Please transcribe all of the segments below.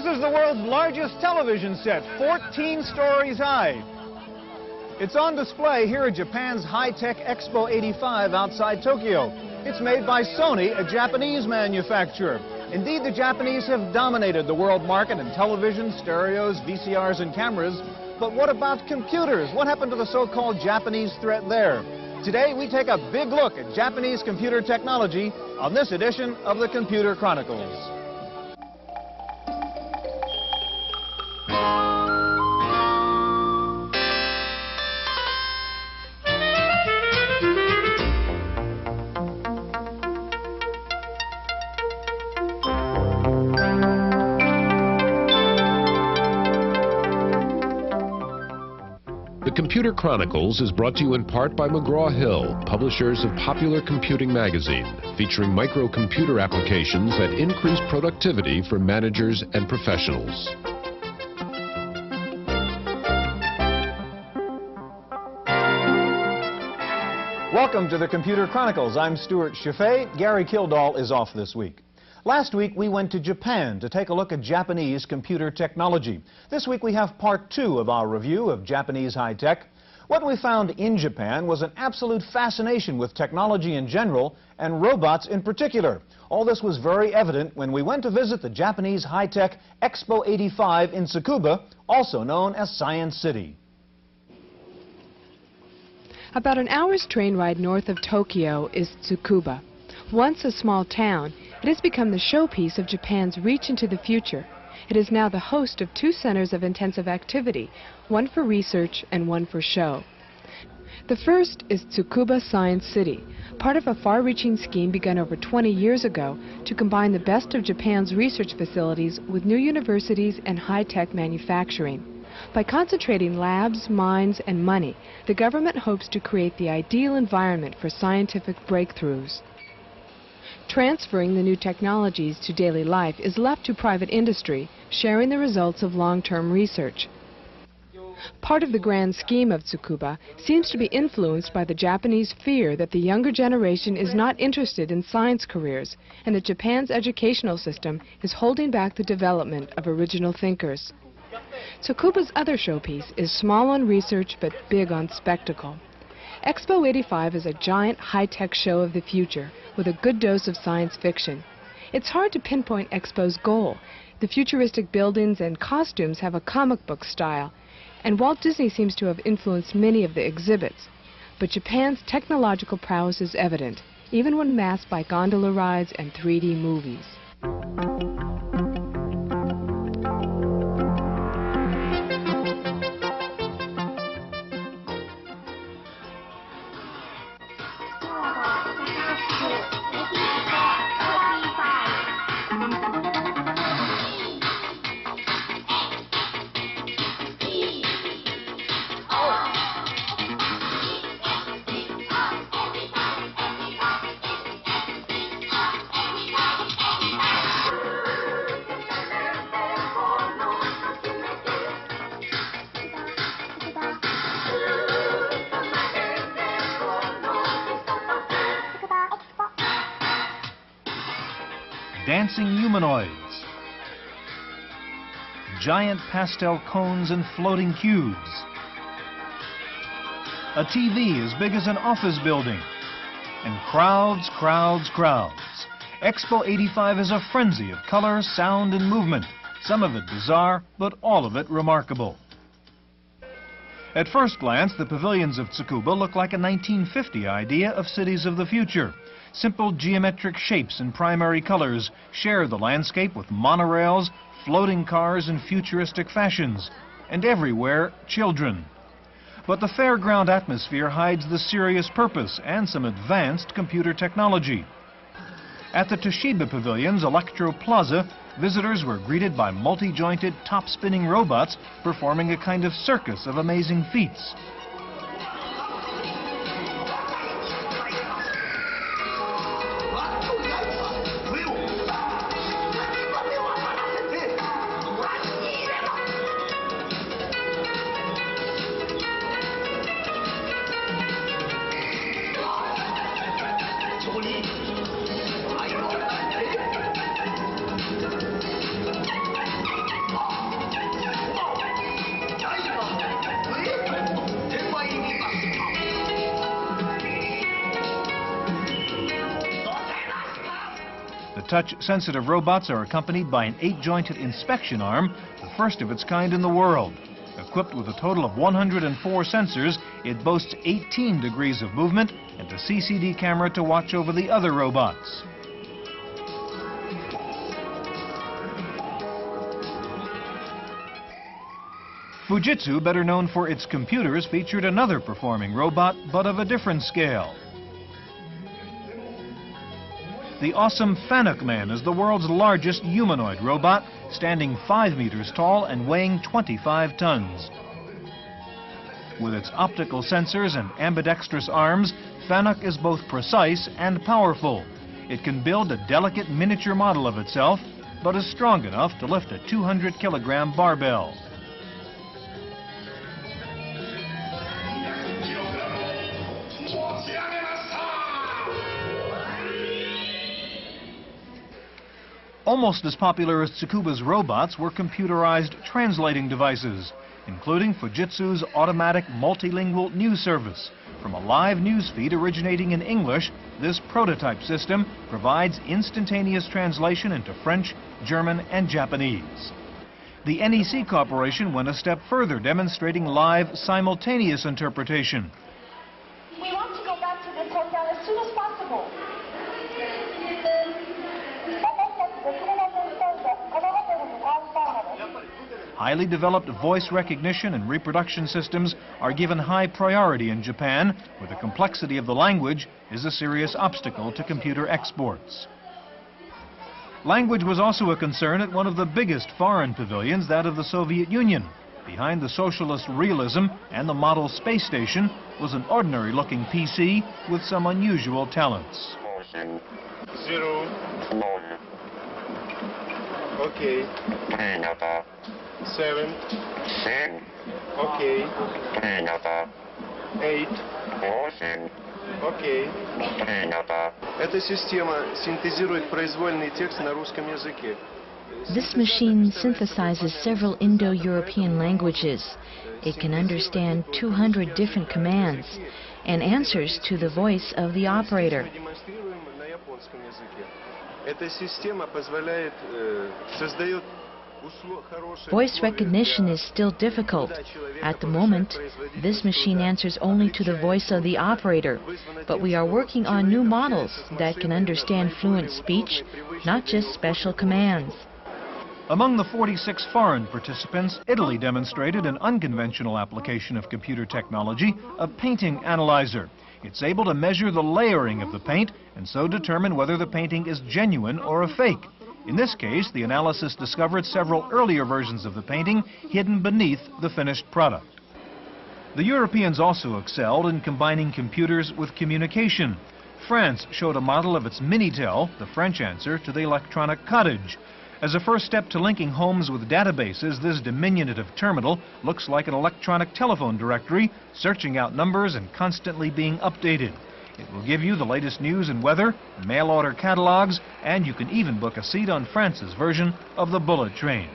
This is the world's largest television set, 14 stories high. It's on display here at Japan's High Tech Expo 85 outside Tokyo. It's made by Sony, a Japanese manufacturer. Indeed, the Japanese have dominated the world market in television, stereos, VCRs, and cameras. But what about computers? What happened to the so-called Japanese threat there? Today, we take a big look at Japanese computer technology on this edition of the Computer Chronicles. The Computer Chronicles is brought to you in part by McGraw-Hill, publishers of Popular Computing magazine, featuring microcomputer applications that increase productivity for managers and professionals. Welcome to the Computer Chronicles. I'm Stuart Chaffee. Gary Kildall is off this week. Last week, we went to Japan to take a look at Japanese computer technology. This week, we have part 2 of our review of Japanese high-tech. What we found in Japan was an absolute fascination with technology in general and robots in particular. All this was very evident when we went to visit the Japanese High-Tech Expo 85 in Tsukuba, also known as Science City. About an hour's train ride north of Tokyo is Tsukuba. Once a small town, it has become the showpiece of Japan's reach into the future. It is now the host of 2 centers of intensive activity, one for research and one for show. The first is Tsukuba Science City, part of a far-reaching scheme begun over 20 years ago to combine the best of Japan's research facilities with new universities and high-tech manufacturing. By concentrating labs, mines, and money, the government hopes to create the ideal environment for scientific breakthroughs. Transferring the new technologies to daily life is left to private industry, sharing the results of long-term research. Part of the grand scheme of Tsukuba seems to be influenced by the Japanese fear that the younger generation is not interested in science careers and that Japan's educational system is holding back the development of original thinkers. Tsukuba's other showpiece is small on research but big on spectacle. Expo 85 is a giant high-tech show of the future with a good dose of science fiction. It's hard to pinpoint Expo's goal. The futuristic buildings and costumes have a comic book style, and Walt Disney seems to have influenced many of the exhibits. But Japan's technological prowess is evident, even when masked by gondola rides and 3D movies. Dancing humanoids, giant pastel cones and floating cubes, a TV as big as an office building, and crowds. Expo 85 is a frenzy of color, sound, and movement, some of it bizarre, but all of it remarkable. At first glance, the pavilions of Tsukuba look like a 1950 idea of cities of the future. Simple geometric shapes and primary colors share the landscape with monorails, floating cars, and futuristic fashions. And everywhere, children. But the fairground atmosphere hides the serious purpose and some advanced computer technology. At the Toshiba Pavilion's Electro Plaza, visitors were greeted by multi-jointed, top-spinning robots performing a kind of circus of amazing feats. touch-sensitive robots are accompanied by an 8-jointed inspection arm, the first of its kind in the world. Equipped with a total of 104 sensors, it boasts 18 degrees of movement and a CCD camera to watch over the other robots. Fujitsu, better known for its computers, featured another performing robot, but of a different scale. The awesome Fanuc Man is the world's largest humanoid robot, standing 5 meters tall and weighing 25 tons. With its optical sensors and ambidextrous arms, Fanuc is both precise and powerful. It can build a delicate miniature model of itself, but is strong enough to lift a 200-kilogram barbell. Almost as popular as Tsukuba's robots were computerized translating devices, including Fujitsu's automatic multilingual news service. From a live news feed originating in English, this prototype system provides instantaneous translation into French, German, and Japanese. The NEC Corporation went a step further, demonstrating live simultaneous interpretation. We want to go back to this hotel as soon as possible. Highly developed voice recognition and reproduction systems are given high priority in Japan, where the complexity of the language is a serious obstacle to computer exports. Language was also a concern at one of the biggest foreign pavilions, that of the Soviet Union. Behind the socialist realism and the model space station was an ordinary-looking PC with some unusual talents. 0. Okay. 7. Okay. 8. Окей. Эта система синтезирует произвольный текст на русском языке. This machine synthesizes several Indo-European languages. It can understand 200 different commands and answers to the voice of the operator. Эта система позволяет создает Voice recognition is still difficult. At the moment, this machine answers only to the voice of the operator, but we are working on new models that can understand fluent speech, not just special commands. Among the 46 foreign participants, Italy demonstrated an unconventional application of computer technology, a painting analyzer. It's able to measure the layering of the paint and so determine whether the painting is genuine or a fake. In this case, the analysis discovered several earlier versions of the painting hidden beneath the finished product. The Europeans also excelled in combining computers with communication. France showed a model of its Minitel, the French answer to the electronic cottage. As a first step to linking homes with databases, this diminutive terminal looks like an electronic telephone directory, searching out numbers and constantly being updated. It will give you the latest news and weather, mail-order catalogs, and you can even book a seat on France's version of the bullet train.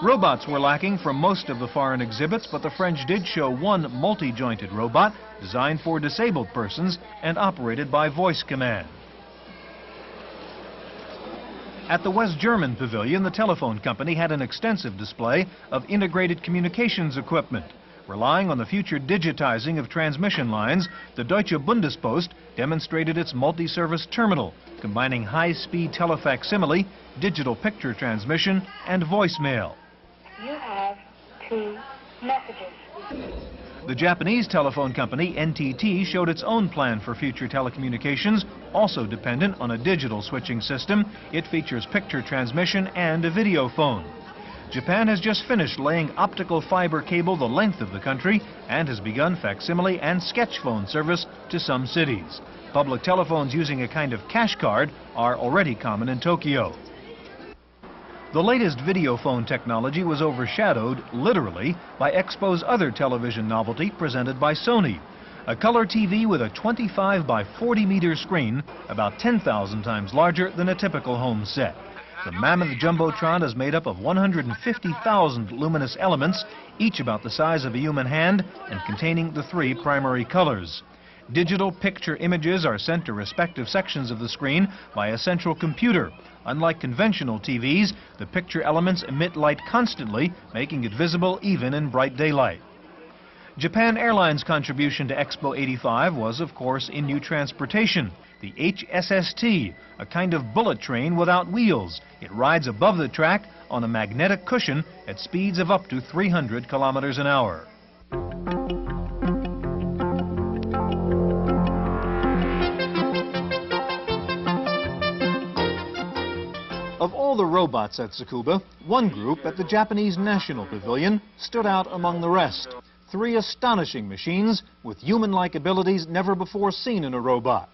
Robots were lacking from most of the foreign exhibits, but the French did show one multi-jointed robot designed for disabled persons and operated by voice command. At the West German pavilion, the telephone company had an extensive display of integrated communications equipment. Relying on the future digitizing of transmission lines, the Deutsche Bundespost demonstrated its multi-service terminal, combining high-speed telefacsimile, digital picture transmission, and voicemail. You have 2 messages. The Japanese telephone company NTT showed its own plan for future telecommunications, also dependent on a digital switching system. It features picture transmission and a video phone. Japan has just finished laying optical fiber cable the length of the country and has begun facsimile and sketch phone service to some cities. Public telephones using a kind of cash card are already common in Tokyo. The latest video phone technology was overshadowed, literally, by Expo's other television novelty presented by Sony. A color TV with a 25 by 40 meter screen, about 10,000 times larger than a typical home set. The mammoth Jumbotron is made up of 150,000 luminous elements, each about the size of a human hand and containing the 3 primary colors. Digital picture images are sent to respective sections of the screen by a central computer. Unlike conventional TVs, the picture elements emit light constantly, making it visible even in bright daylight. Japan Airlines' contribution to Expo 85 was, of course, in new transportation. The HSST, a kind of bullet train without wheels. It rides above the track on a magnetic cushion at speeds of up to 300 kilometers an hour. Of all the robots at Tsukuba, one group at the Japanese National Pavilion stood out among the rest. 3 astonishing machines with human-like abilities never before seen in a robot.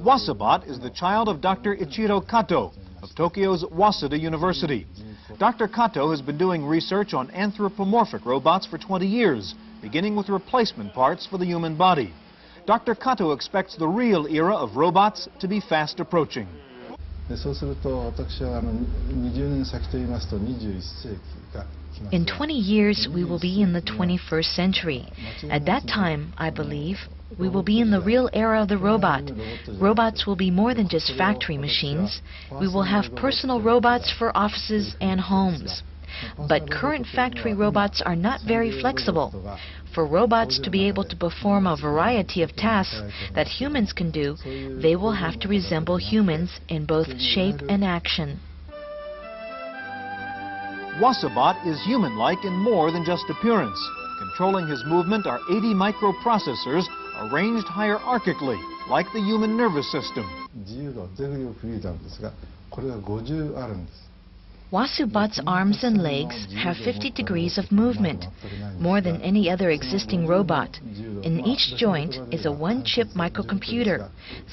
Wasabot is the child of Dr. Ichiro Kato of Tokyo's Waseda University. Dr. Kato has been doing research on anthropomorphic robots for 20 years, beginning with replacement parts for the human body. Dr. Kato expects the real era of robots to be fast approaching. In 20 years, we will be in the 21st century. At that time, I believe, we will be in the real era of the robot. Robots will be more than just factory machines. We will have personal robots for offices and homes. But current factory robots are not very flexible. For robots to be able to perform a variety of tasks that humans can do, they will have to resemble humans in both shape and action. Wasabot is human-like in more than just appearance. Controlling his movement are 80 microprocessors arranged hierarchically, like the human nervous system. Wasubot's arms and legs have 50 degrees of movement, more than any other existing robot. In each joint is a one-chip microcomputer.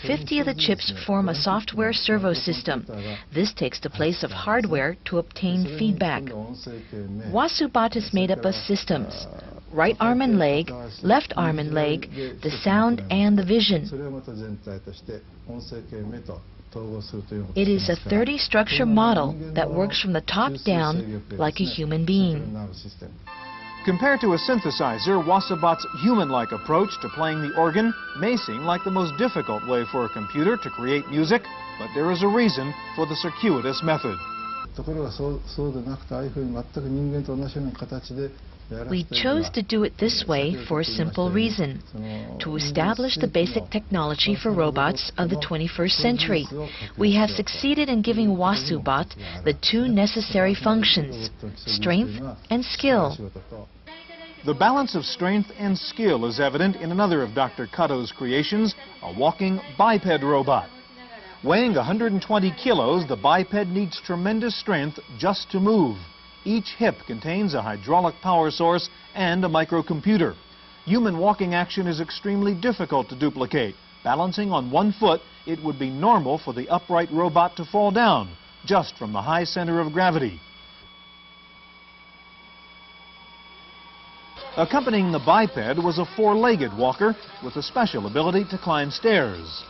50 of the chips form a software servo system. This takes the place of hardware to obtain feedback. Wasubot is made up of systems: right arm and leg, left arm and leg, the sound and the vision. It is a 30-structure model that works from the top down like a human being. Compared to a synthesizer, Wasabot's human-like approach to playing the organ may seem like the most difficult way for a computer to create music, but there is a reason for the circuitous method. We chose to do it this way for a simple reason: to establish the basic technology for robots of the 21st century. We have succeeded in giving Wasubot the 2 necessary functions: strength and skill. The balance of strength and skill is evident in another of Dr. Kato's creations, a walking biped robot. Weighing 120 kilos, the biped needs tremendous strength just to move. Each hip contains a hydraulic power source and a microcomputer. Human walking action is extremely difficult to duplicate. Balancing on one foot, it would be normal for the upright robot to fall down, just from the high center of gravity. Accompanying the biped was a four-legged walker with a special ability to climb stairs.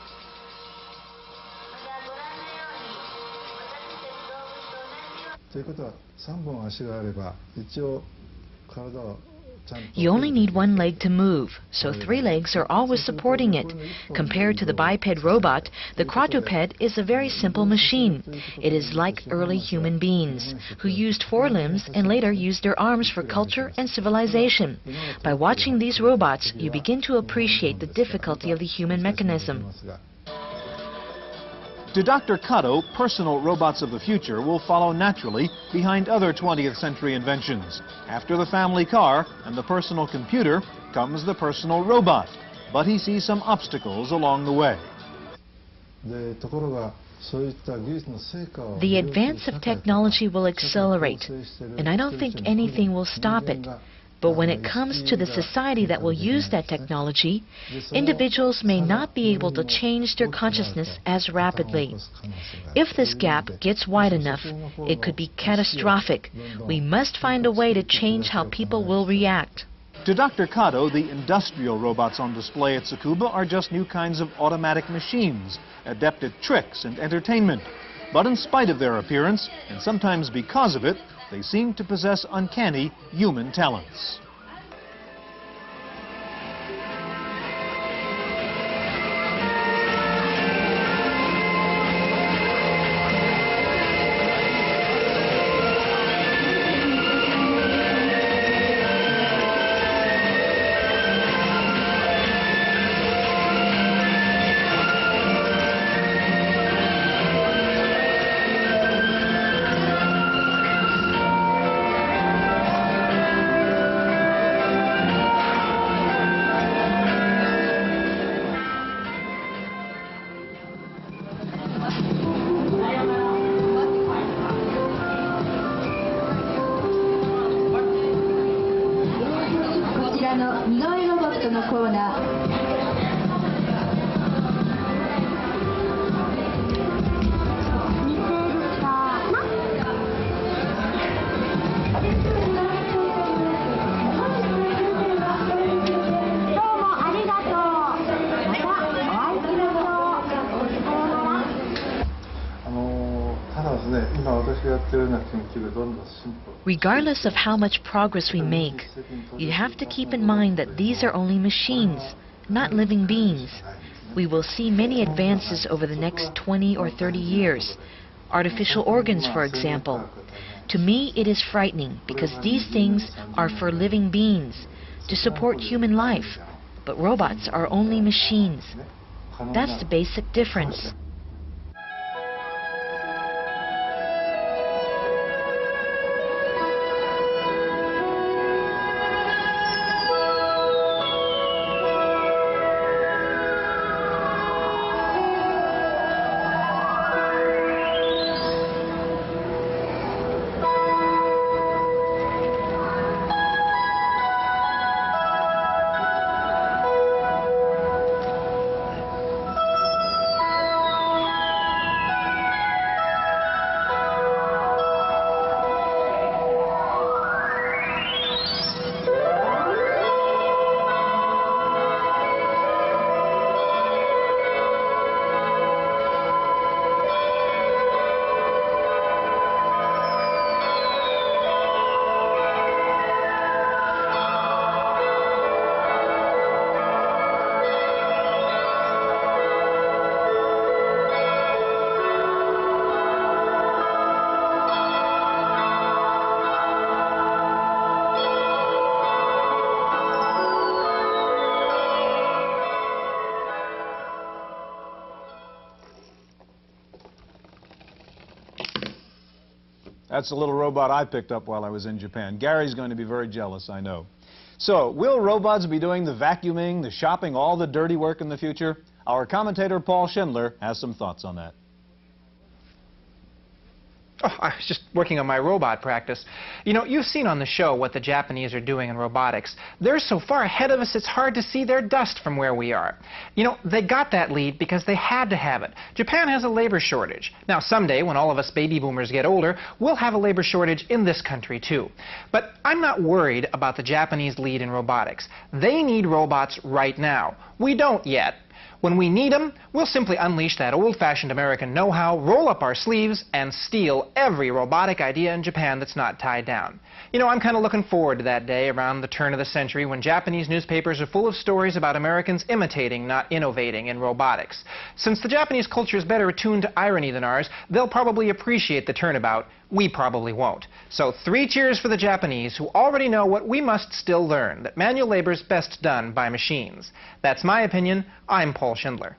You only need one leg to move, so three legs are always supporting it. Compared to the biped robot, the quadruped is a very simple machine. It is like early human beings, who used four limbs and later used their arms for culture and civilization. By watching these robots, you begin to appreciate the difficulty of the human mechanism. To Dr. Kato, personal robots of the future will follow naturally behind other 20th century inventions. After the family car and the personal computer comes the personal robot. But he sees some obstacles along the way. The advance of technology will accelerate, and I don't think anything will stop it. But when it comes to the society that will use that technology, individuals may not be able to change their consciousness as rapidly. If this gap gets wide enough, it could be catastrophic. We must find a way to change how people will react. To Dr. Kato, the industrial robots on display at Tsukuba are just new kinds of automatic machines, adept at tricks and entertainment. But in spite of their appearance, and sometimes because of it, they seem to possess uncanny human talents. Regardless of how much progress we make, you have to keep in mind that these are only machines, not living beings. We will see many advances over the next 20 or 30 years. Artificial organs, for example. To me, it is frightening because these things are for living beings, to support human life. But robots are only machines. That's the basic difference. That's a little robot I picked up while I was in Japan. Gary's going to be very jealous, I know. So, will robots be doing the vacuuming, the shopping, all the dirty work in the future? Our commentator Paul Schindler has some thoughts on that. Oh, I was just working on my robot practice. You know, you've seen on the show what the Japanese are doing in robotics. They're so far ahead of us, it's hard to see their dust from where we are. You know, they got that lead because they had to have it. Japan has a labor shortage. Now, someday, when all of us baby boomers get older, we'll have a labor shortage in this country, too. But I'm not worried about the Japanese lead in robotics. They need robots right now. We don't yet. When we need them, we'll simply unleash that old-fashioned American know-how, roll up our sleeves, and steal every robotic idea in Japan that's not tied down. You know, I'm kind of looking forward to that day around the turn of the century when Japanese newspapers are full of stories about Americans imitating, not innovating, in robotics. Since the Japanese culture is better attuned to irony than ours, they'll probably appreciate the turnabout. We probably won't. So 3 cheers for the Japanese, who already know what we must still learn, that manual labor is best done by machines. That's my opinion. I'm Paul Schindler.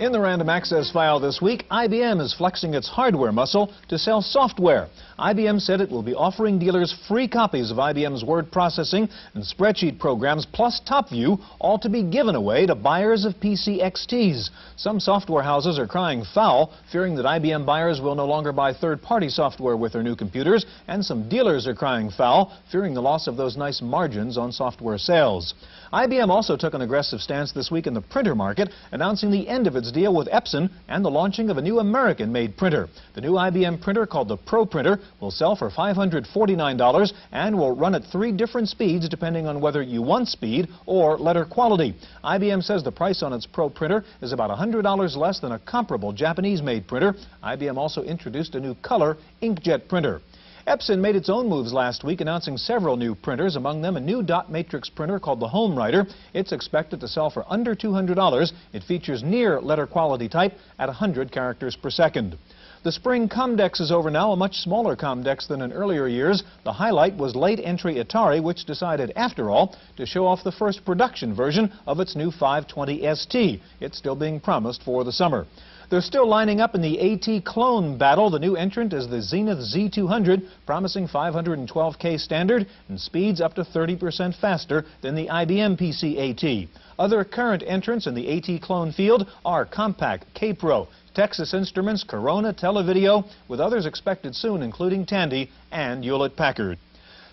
In the Random Access file this week, IBM is flexing its hardware muscle to sell software. IBM said it will be offering dealers free copies of IBM's word processing and spreadsheet programs plus TopView, all to be given away to buyers of PC XTs. Some software houses are crying foul, fearing that IBM buyers will no longer buy third-party software with their new computers, and some dealers are crying foul, fearing the loss of those nice margins on software sales. IBM also took an aggressive stance this week in the printer market, announcing the end of its deal with Epson and the launching of a new American-made printer. The new IBM printer, called the Pro Printer, will sell for $549 and will run at 3 different speeds depending on whether you want speed or letter quality. IBM says the price on its Pro Printer is about $100 less than a comparable Japanese-made printer. IBM also introduced a new color inkjet printer. Epson made its own moves last week, announcing several new printers, among them a new dot matrix printer called the Home Writer. It's expected to sell for under $200. It features near letter quality type at 100 characters per second. The spring Comdex is over now, a much smaller Comdex than in earlier years. The highlight was late entry Atari, which decided, after all, to show off the first production version of its new 520 ST. It's still being promised for the summer. They're still lining up in the AT clone battle. The new entrant is the Zenith Z200, promising 512K standard and speeds up to 30% faster than the IBM PC AT. Other current entrants in the AT clone field are Compaq, K-Pro, Texas Instruments, Corona, Televideo, with others expected soon, including Tandy and Hewlett-Packard.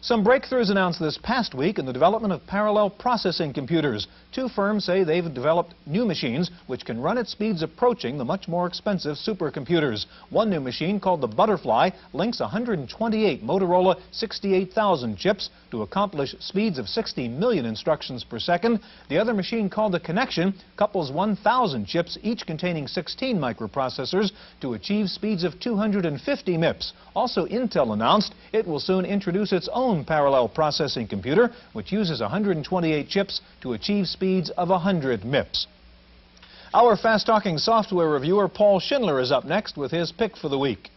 Some breakthroughs announced this past week in the development of parallel processing computers. 2 firms say they've developed new machines which can run at speeds approaching the much more expensive supercomputers. One new machine, called the Butterfly, links 128 Motorola 68000 chips to accomplish speeds of 60 million instructions per second. The other machine, called the Connection, couples 1,000 chips, each containing 16 microprocessors, to achieve speeds of 250 MIPS. Also, Intel announced it will soon introduce its own parallel processing computer, which uses 128 chips to achieve speeds of 100 MIPS. Our fast-talking software reviewer Paul Schindler is up next with his pick for the week.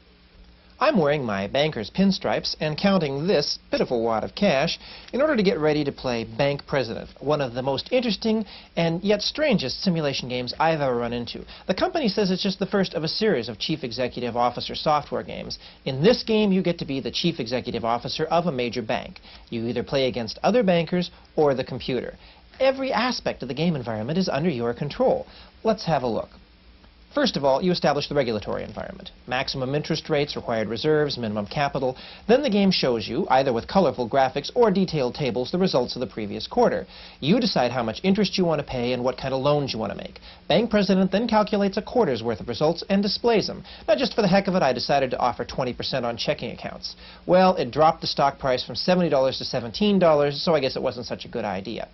I'm wearing my banker's pinstripes and counting this pitiful wad of cash in order to get ready to play Bank President, one of the most interesting and yet strangest simulation games I've ever run into. The company says it's just the first of a series of Chief Executive Officer software games. In this game, you get to be the Chief Executive Officer of a major bank. You either play against other bankers or the computer. Every aspect of the game environment is under your control. Let's have a look. First of all, you establish the regulatory environment. Maximum interest rates, required reserves, minimum capital. Then the game shows you, either with colorful graphics or detailed tables, the results of the previous quarter. You decide how much interest you want to pay and what kind of loans you want to make. Bank President then calculates a quarter's worth of results and displays them. Now, just for the heck of it, I decided to offer 20% on checking accounts. Well, it dropped the stock price from $70 to $17, so I guess it wasn't such a good idea.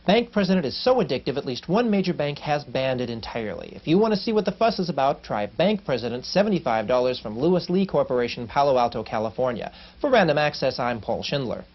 Bank President is so addictive, at least one major bank has banned it entirely. If you want to see what the fuss is about, try Bank President, $75 from Lewis Lee Corporation, Palo Alto, California. For Random Access, I'm Paul Schindler.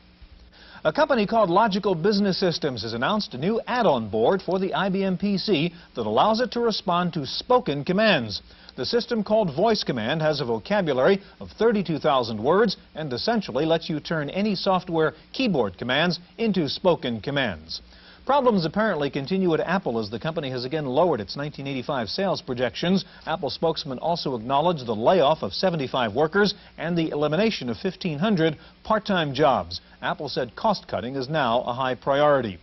A company called Logical Business Systems has announced a new add-on board for the IBM PC that allows it to respond to spoken commands. The system, called Voice Command, has a vocabulary of 32,000 words and essentially lets you turn any software keyboard commands into spoken commands. Problems apparently continue at Apple as the company has again lowered its 1985 sales projections. Apple spokesman also acknowledged the layoff of 75 workers and the elimination of 1,500 part-time jobs. Apple said cost-cutting is now a high priority.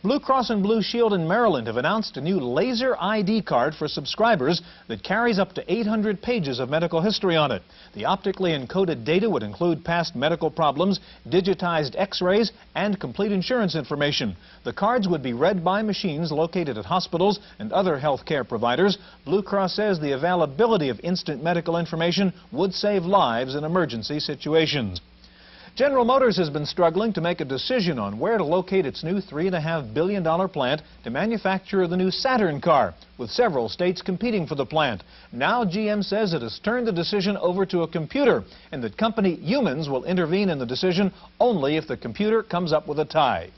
Blue Cross and Blue Shield in Maryland have announced a new laser ID card for subscribers that carries up to 800 pages of medical history on it. The optically encoded data would include past medical problems, digitized x-rays, and complete insurance information. The cards would be read by machines located at hospitals and other health care providers. Blue Cross says the availability of instant medical information would save lives in emergency situations. General Motors has been struggling to make a decision on where to locate its new $3.5 billion plant to manufacture the new Saturn car, with several states competing for the plant. Now GM says it has turned the decision over to a computer, and that company humans will intervene in the decision only if the computer comes up with a tie.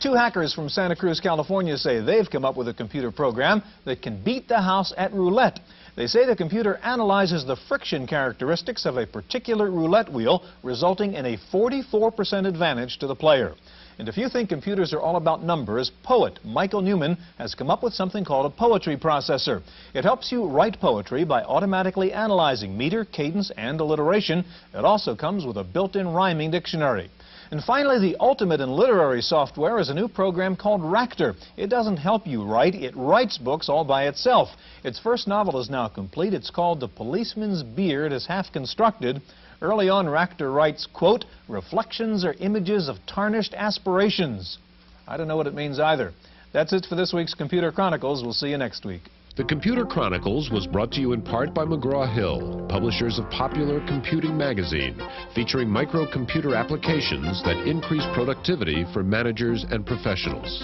Two hackers from Santa Cruz, California say they've come up with a computer program that can beat the house at roulette. They say the computer analyzes the friction characteristics of a particular roulette wheel, resulting in a 44% advantage to the player. And if you think computers are all about numbers, poet Michael Newman has come up with something called a poetry processor. It helps you write poetry by automatically analyzing meter, cadence, and alliteration. It also comes with a built-in rhyming dictionary. And finally, the ultimate in literary software is a new program called Ractor. It doesn't help you write, it writes books all by itself. Its first novel is now complete. It's called The Policeman's Beard is Half Constructed. Early on, Ractor writes, quote, "Reflections are images of tarnished aspirations." I don't know what it means either. That's it for this week's Computer Chronicles. We'll see you next week. The Computer Chronicles was brought to you in part by McGraw-Hill, publishers of popular computing magazine, featuring microcomputer applications that increase productivity for managers and professionals.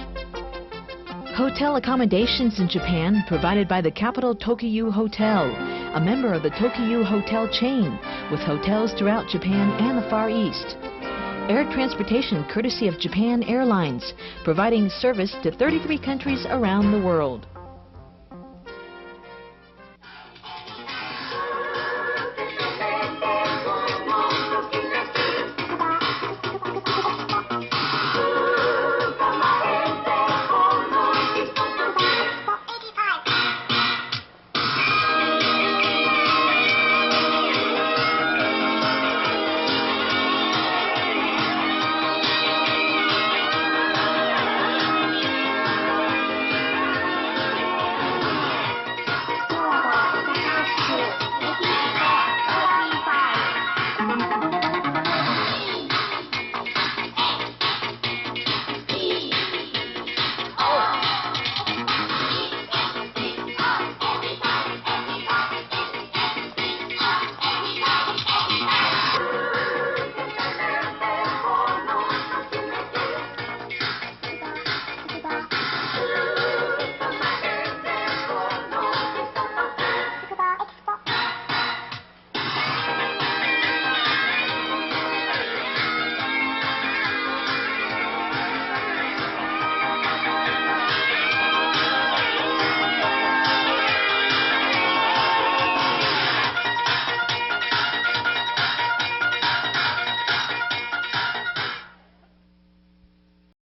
Hotel accommodations in Japan provided by the Capital Tokyu Hotel, a member of the Tokyu Hotel chain, with hotels throughout Japan and the Far East. Air transportation courtesy of Japan Airlines, providing service to 33 countries around the world.